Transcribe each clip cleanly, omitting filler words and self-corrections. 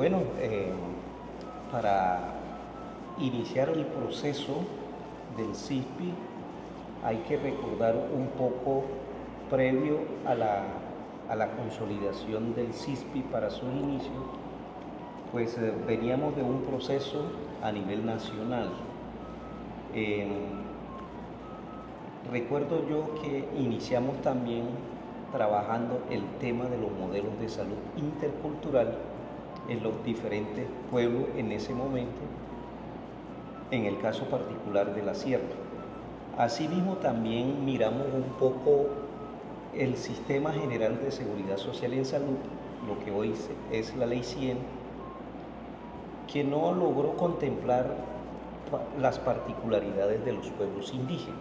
Bueno, para iniciar el proceso del CISPI hay que recordar un poco previo a la consolidación del CISPI para sus inicios, pues veníamos de un proceso a nivel nacional. Recuerdo yo que iniciamos también trabajando el tema de los modelos de salud intercultural en los diferentes pueblos en ese momento, en el caso particular de la sierra. Asimismo también miramos un poco el Sistema General de Seguridad Social en Salud, lo que hoy es la Ley 100, que no logró contemplar las particularidades de los pueblos indígenas.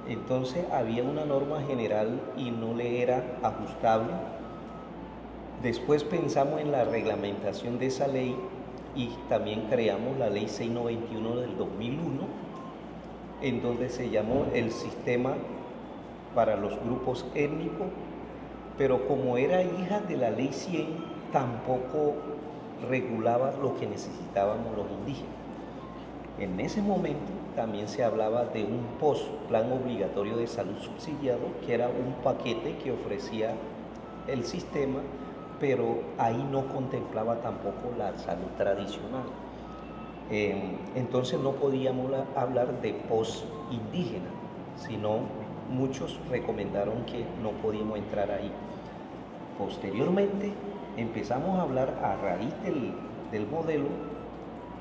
Entonces había una norma general y no le era ajustable. Después pensamos en la reglamentación de esa ley y también creamos la Ley 691 del 2001, en donde se llamó el sistema para los grupos étnicos, pero como era hija de la Ley 100, tampoco regulaba lo que necesitábamos los indígenas. En ese momento también se hablaba de un POS, Plan Obligatorio de Salud Subsidiado, que era un paquete que ofrecía el sistema, pero ahí no contemplaba tampoco la salud tradicional. Entonces no podíamos hablar de POS indígena, sino muchos recomendaron que no podíamos entrar ahí. Posteriormente empezamos a hablar a raíz del modelo.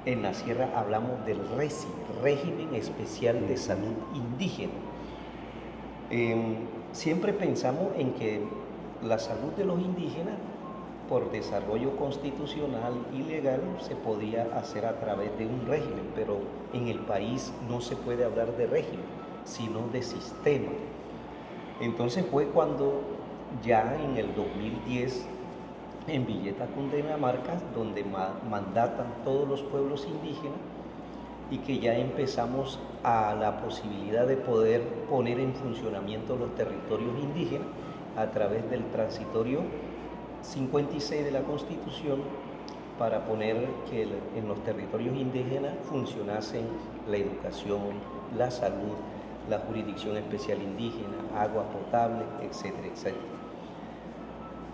En la sierra hablamos del RESI, Régimen Especial de Salud Indígena. Siempre pensamos en que la salud de los indígenas, por desarrollo constitucional y legal, se podía hacer a través de un régimen, pero en el país no se puede hablar de régimen, sino de sistema. Entonces fue cuando ya en el 2010, en Villeta, Cundinamarca, donde mandatan todos los pueblos indígenas, y que ya empezamos a la posibilidad de poder poner en funcionamiento los territorios indígenas a través del transitorio 56 de la Constitución, para poner que en los territorios indígenas funcionasen la educación, la salud, la jurisdicción especial indígena, agua potable, etcétera, etcétera.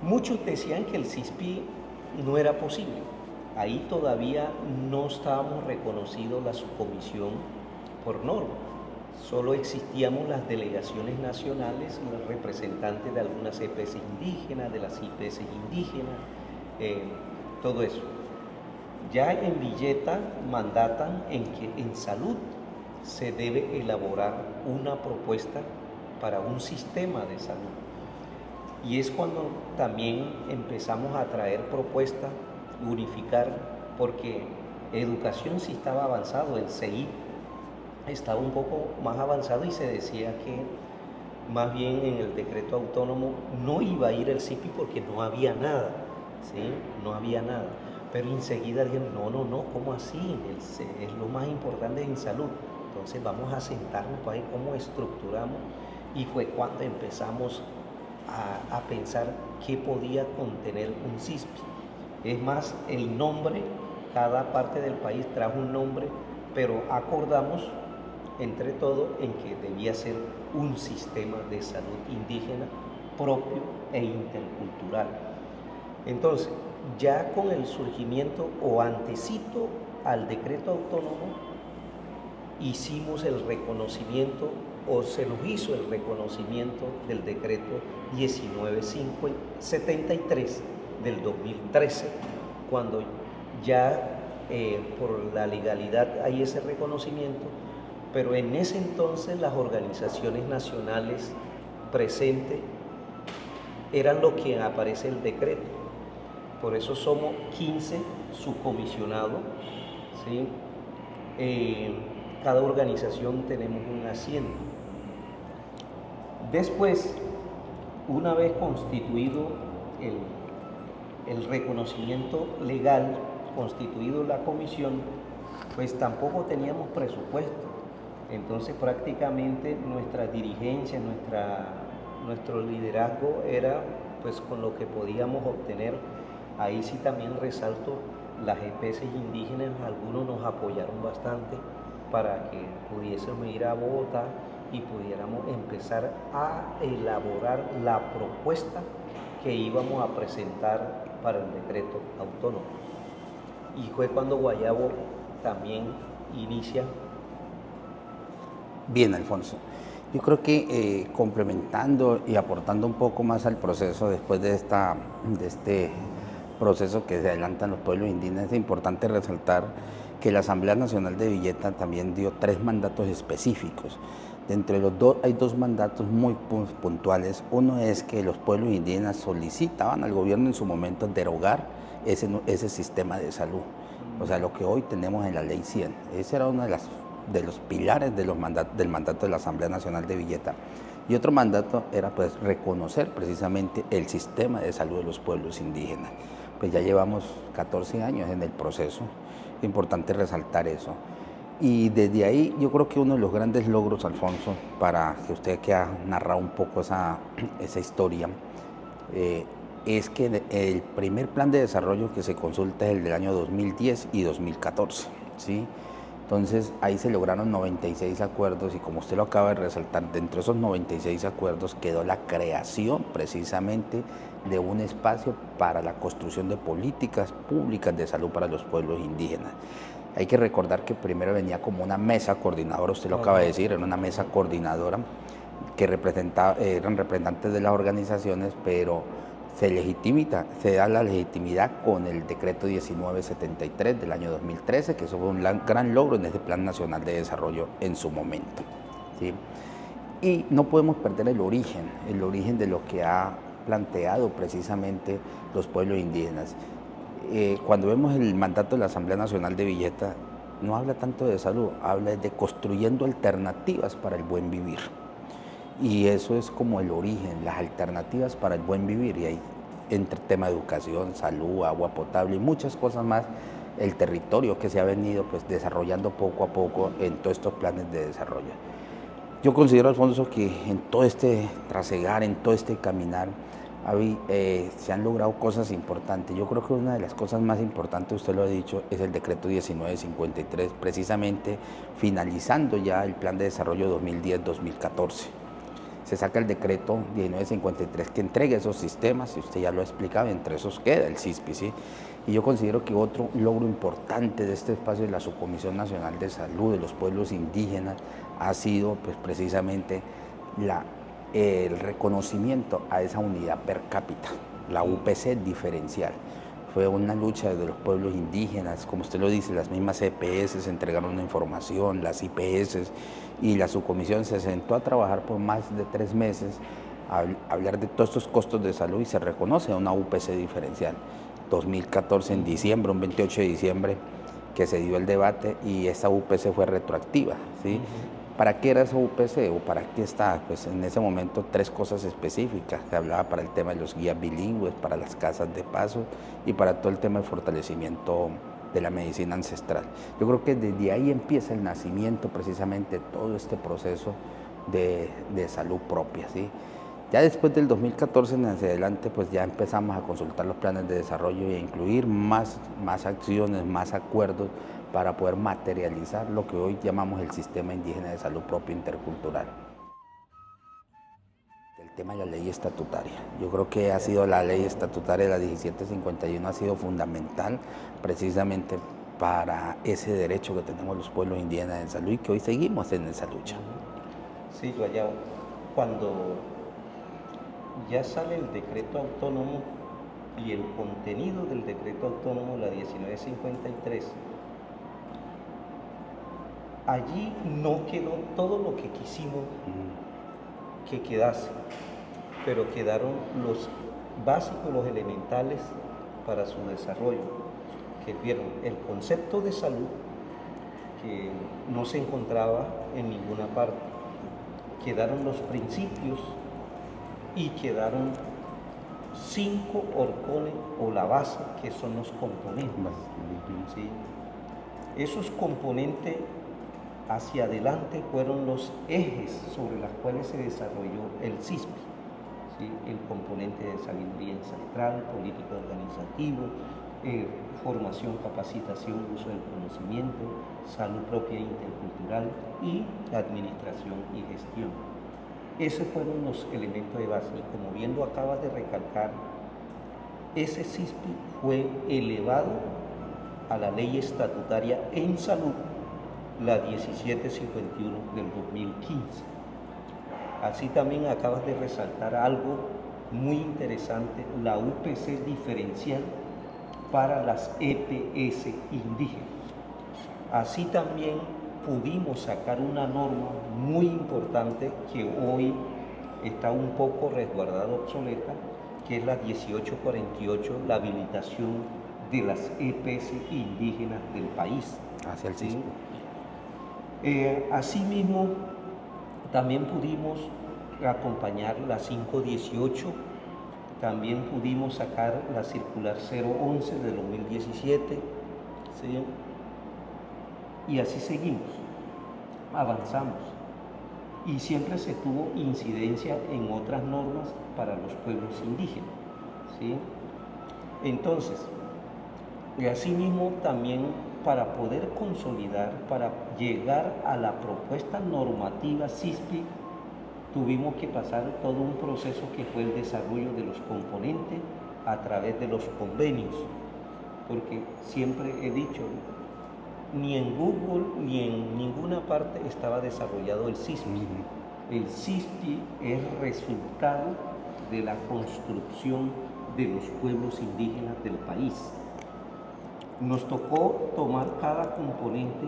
Muchos decían que el CISPI no era posible. Ahí todavía no estábamos reconocidos la subcomisión por norma. Solo existíamos las delegaciones nacionales y los representantes de algunas EPS indígenas, de las IPS indígenas, todo eso. Ya en Villeta mandatan en que en salud se debe elaborar una propuesta para un sistema de salud. Y es cuando también empezamos a traer propuestas, unificar, porque educación sí estaba avanzado, el CI estaba un poco más avanzado y se decía que más bien en el decreto autónomo no iba a ir el CISPI porque no había nada, ¿sí? No había nada. Pero enseguida dijeron, no, ¿cómo así? Es lo más importante en salud. Entonces vamos a sentarnos para ver cómo estructuramos, y fue cuando empezamos a pensar qué podía contener un CISPI. Es más, el nombre, cada parte del país trajo un nombre, pero acordamos entre todos en que debía ser un sistema de salud indígena propio e intercultural. Entonces, ya con el surgimiento o antecito al decreto autónomo, hicimos el reconocimiento, o se nos hizo el reconocimiento del decreto 1973 del 2013, cuando ya por la legalidad hay ese reconocimiento, pero en ese entonces las organizaciones nacionales presentes eran lo que aparece en el decreto. Por eso somos 15 subcomisionados, ¿sí? Cada organización tenemos un asiento. Después, una vez constituido el reconocimiento legal, constituido la comisión, pues tampoco teníamos presupuesto. Entonces prácticamente nuestra dirigencia, nuestro liderazgo era pues con lo que podíamos obtener. Ahí sí también resalto las especies indígenas, algunos nos apoyaron bastante para que pudiésemos ir a Bogotá y pudiéramos empezar a elaborar la propuesta que íbamos a presentar para el decreto autónomo. Y fue cuando Guayabo también inicia. Bien, Alfonso. Yo creo que complementando y aportando un poco más al proceso después de este proceso que se adelantan los pueblos indígenas, es importante resaltar que la Asamblea Nacional de Villeta también dio 3 mandatos específicos. De entre los dos hay 2 mandatos muy puntuales. Uno es que los pueblos indígenas solicitaban al gobierno en su momento derogar ese sistema de salud, o sea, lo que hoy tenemos en la Ley 100. Ese era uno de los pilares del mandato de la Asamblea Nacional de Villeta. Y otro mandato era pues reconocer precisamente el sistema de salud de los pueblos indígenas. Pues ya llevamos 14 años en el proceso, es importante resaltar eso. Y desde ahí yo creo que uno de los grandes logros, Alfonso, para que usted que ha narrado un poco esa historia, es que el primer plan de desarrollo que se consulta es el del año 2010 y 2014, ¿sí? Entonces ahí se lograron 96 acuerdos y como usted lo acaba de resaltar, dentro de esos 96 acuerdos quedó la creación precisamente de un espacio para la construcción de políticas públicas de salud para los pueblos indígenas. Hay que recordar que primero venía como una mesa coordinadora, usted lo acaba de decir, era una mesa coordinadora que eran representantes de las organizaciones, pero se da la legitimidad con el decreto 1973 del año 2013, que eso fue un gran logro en ese Plan Nacional de Desarrollo en su momento, ¿sí? Y no podemos perder el origen de lo que ha planteado precisamente los pueblos indígenas. Cuando vemos el mandato de la Asamblea Nacional de Villeta, no habla tanto de salud, habla de construyendo alternativas para el buen vivir. Y eso es como el origen, las alternativas para el buen vivir. Y ahí entre tema de educación, salud, agua potable y muchas cosas más, el territorio que se ha venido pues desarrollando poco a poco en todos estos planes de desarrollo. Yo considero, Alfonso, que en todo este trasegar, en todo este caminar, se han logrado cosas importantes. Yo creo que una de las cosas más importantes, usted lo ha dicho, es el decreto 1953, precisamente finalizando ya el plan de desarrollo 2010-2014. Se saca el decreto 1953 que entrega esos sistemas, y usted ya lo ha explicado, entre esos queda el CISPI, ¿sí? Y yo considero que otro logro importante de este espacio de la Subcomisión Nacional de Salud de los Pueblos Indígenas ha sido pues, precisamente el reconocimiento a esa unidad per cápita, la UPC diferencial. Fue una lucha de los pueblos indígenas, como usted lo dice, las mismas EPS entregaron una información, las IPS, y la subcomisión se sentó a trabajar por más de 3 meses a hablar de todos estos costos de salud y se reconoce una UPC diferencial. 2014 en diciembre, un 28 de diciembre, que se dio el debate y esa UPC fue retroactiva, ¿sí? ¿Para qué era esa UPC o para qué está? Pues en ese momento 3 cosas específicas. Se hablaba para el tema de los guías bilingües, para las casas de paso y para todo el tema de fortalecimiento de la medicina ancestral. Yo creo que desde ahí empieza el nacimiento precisamente de todo este proceso de salud propia, ¿sí? Ya después del 2014 en adelante, pues ya empezamos a consultar los planes de desarrollo y a incluir más acciones, más acuerdos para poder materializar lo que hoy llamamos el Sistema Indígena de Salud Propia Intercultural. El tema de la ley estatutaria. Yo creo que ha sido la ley estatutaria de la 1751, ha sido fundamental precisamente para ese derecho que tenemos los pueblos indígenas en salud y que hoy seguimos en esa lucha. Sí, Guayao, cuando ya sale el decreto autónomo y el contenido del decreto autónomo, la 1953, allí no quedó todo lo que quisimos que quedase, pero quedaron los básicos, los elementales para su desarrollo, que vieron el concepto de salud que no se encontraba en ninguna parte, quedaron los principios y quedaron 5 horcones o la base, que son los componentes, ¿sí? Esos componentes hacia adelante fueron los ejes sobre los cuales se desarrolló el CISPI, ¿sí? El componente de sabiduría ancestral, político organizativo, formación, capacitación, uso del conocimiento, salud propia e intercultural y administración y gestión. Esos fueron los elementos de base y como bien lo acabas de recalcar, ese CISPI fue elevado a la ley estatutaria en salud, la 1751 del 2015. Así también acabas de resaltar algo muy interesante, la UPC diferencial para las EPS indígenas. Así también pudimos sacar una norma muy importante que hoy está un poco resguardada, obsoleta, que es la 1848, la habilitación de las EPS indígenas del país. Hacia el CISPI. Asimismo, también pudimos acompañar la 518, también pudimos sacar la circular 011 de 2017, ¿sí? Y así seguimos, avanzamos. Y siempre se tuvo incidencia en otras normas para los pueblos indígenas, ¿sí? Entonces, y asimismo también para poder consolidar, para llegar a la propuesta normativa CISPI, tuvimos que pasar todo un proceso que fue el desarrollo de los componentes a través de los convenios, porque siempre he dicho, ni en Google ni en ninguna parte estaba desarrollado el CISPI. El CISPI es resultado de la construcción de los pueblos indígenas del país. Nos tocó tomar cada componente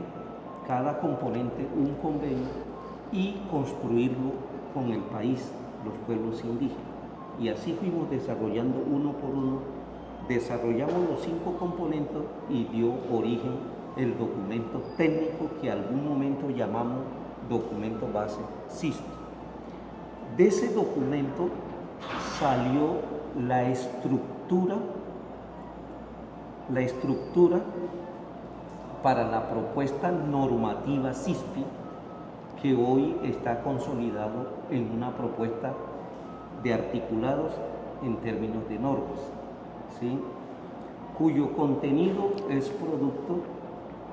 un convenio y construirlo con el país, los pueblos indígenas. Y así fuimos desarrollando uno por uno, desarrollamos los 5 componentes y dio origen el documento técnico que algún momento llamamos documento base CISPI. De ese documento salió la estructura para la propuesta normativa CISPI, que hoy está consolidado en una propuesta de articulados en términos de normas, ¿sí? Cuyo contenido es producto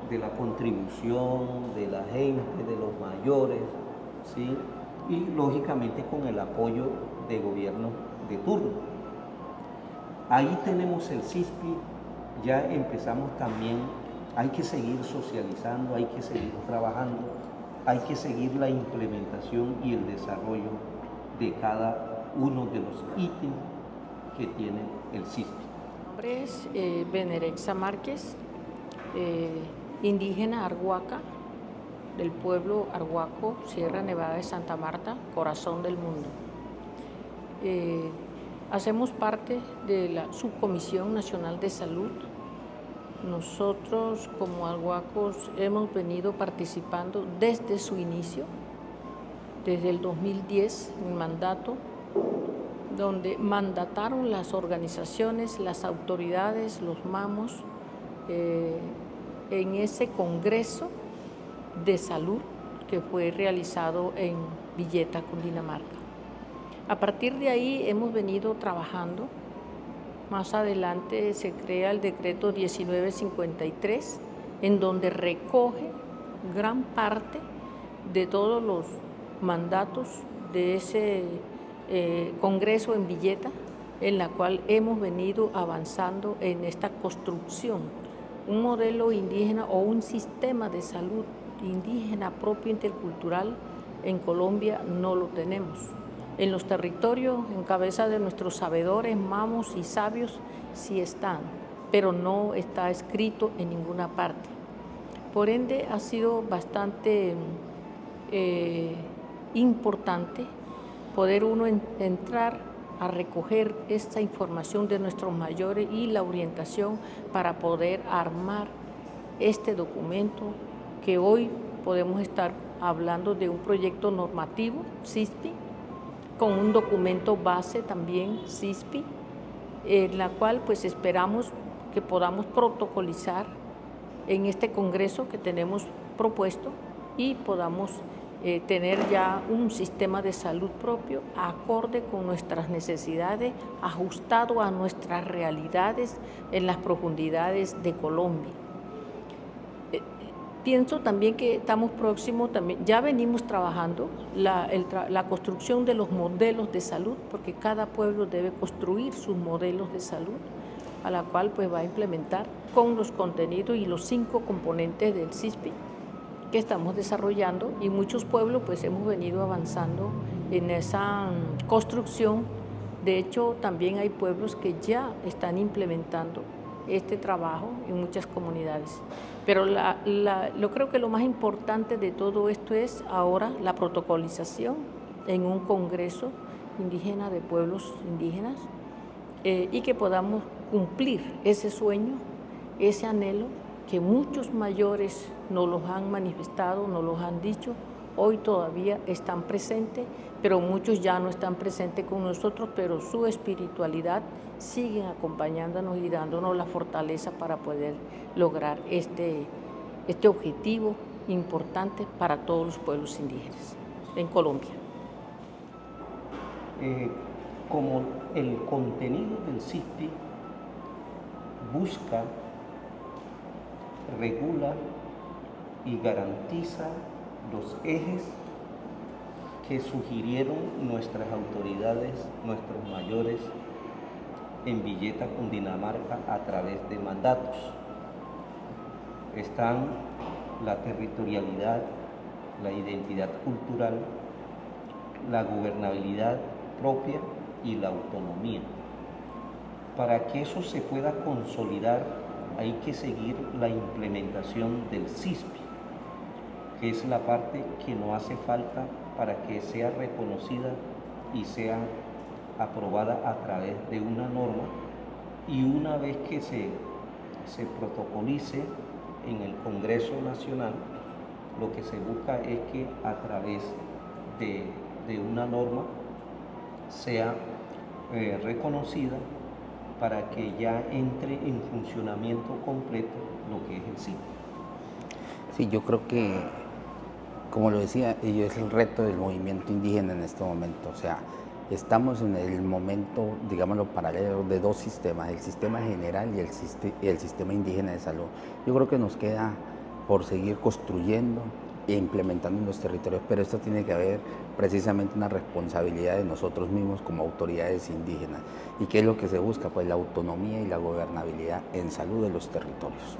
de la contribución de la gente, de los mayores, ¿sí? Y lógicamente con el apoyo de gobierno de turno. Ahí tenemos el CISPI, ya empezamos también, hay que seguir socializando, hay que seguir trabajando, hay que seguir la implementación y el desarrollo de cada uno de los ítems que tiene el CISPI. Mi nombre es Benerexa Márquez, indígena arhuaca, del pueblo Arhuaco, Sierra Nevada de Santa Marta, corazón del mundo. Hacemos parte de la Subcomisión Nacional de Salud. Nosotros como arhuacos hemos venido participando desde su inicio, desde el 2010, mi mandato, donde mandataron las organizaciones, las autoridades, los mamos, en ese congreso de salud que fue realizado en Villeta, Cundinamarca. A partir de ahí hemos venido trabajando. Más adelante se crea el decreto 1953, en donde recoge gran parte de todos los mandatos de ese congreso en Villeta, en la cual hemos venido avanzando en esta construcción. Un modelo indígena o un sistema de salud indígena propio intercultural en Colombia no lo tenemos. En los territorios, en cabeza de nuestros sabedores, mamos y sabios, sí están, pero no está escrito en ninguna parte. Por ende, ha sido bastante importante poder uno entrar a recoger esta información de nuestros mayores y la orientación para poder armar este documento que hoy podemos estar hablando de un proyecto normativo, CISPI, con un documento base también, CISPI, en la cual pues esperamos que podamos protocolizar en este congreso que tenemos propuesto y podamos tener ya un sistema de salud propio acorde con nuestras necesidades, ajustado a nuestras realidades en las profundidades de Colombia. Pienso también que estamos próximos, ya venimos trabajando la construcción de los modelos de salud, porque cada pueblo debe construir sus modelos de salud, a la cual pues va a implementar con los contenidos y los 5 componentes del CISPI que estamos desarrollando, y muchos pueblos pues hemos venido avanzando en esa construcción. De hecho, también hay pueblos que ya están implementando este trabajo en muchas comunidades. Pero creo que lo más importante de todo esto es ahora la protocolización en un congreso indígena de pueblos indígenas, y que podamos cumplir ese sueño, ese anhelo que muchos mayores nos los han manifestado, nos los han dicho. Hoy todavía están presentes, pero muchos ya no están presentes con nosotros, pero su espiritualidad sigue acompañándonos y dándonos la fortaleza para poder lograr este objetivo importante para todos los pueblos indígenas en Colombia. Como el contenido del CISPI busca, regula y garantiza los ejes que sugirieron nuestras autoridades, nuestros mayores en Villeta, Cundinamarca, a través de mandatos. Están la territorialidad, la identidad cultural, la gobernabilidad propia y la autonomía. Para que eso se pueda consolidar, hay que seguir la implementación del CISPI, que es la parte que no hace falta para que sea reconocida y sea aprobada a través de una norma, y una vez que se protocolice en el Congreso Nacional, lo que se busca es que a través de una norma sea reconocida para que ya entre en funcionamiento completo lo que es el CISPI. Sí, yo creo que, como lo decía, ello es el reto del movimiento indígena en este momento. O sea, estamos en el momento, digámoslo, paralelo de 2 sistemas, el sistema general y el sistema indígena de salud. Yo creo que nos queda por seguir construyendo e implementando en los territorios, pero esto tiene que haber precisamente una responsabilidad de nosotros mismos como autoridades indígenas. ¿Y qué es lo que se busca? Pues la autonomía y la gobernabilidad en salud de los territorios.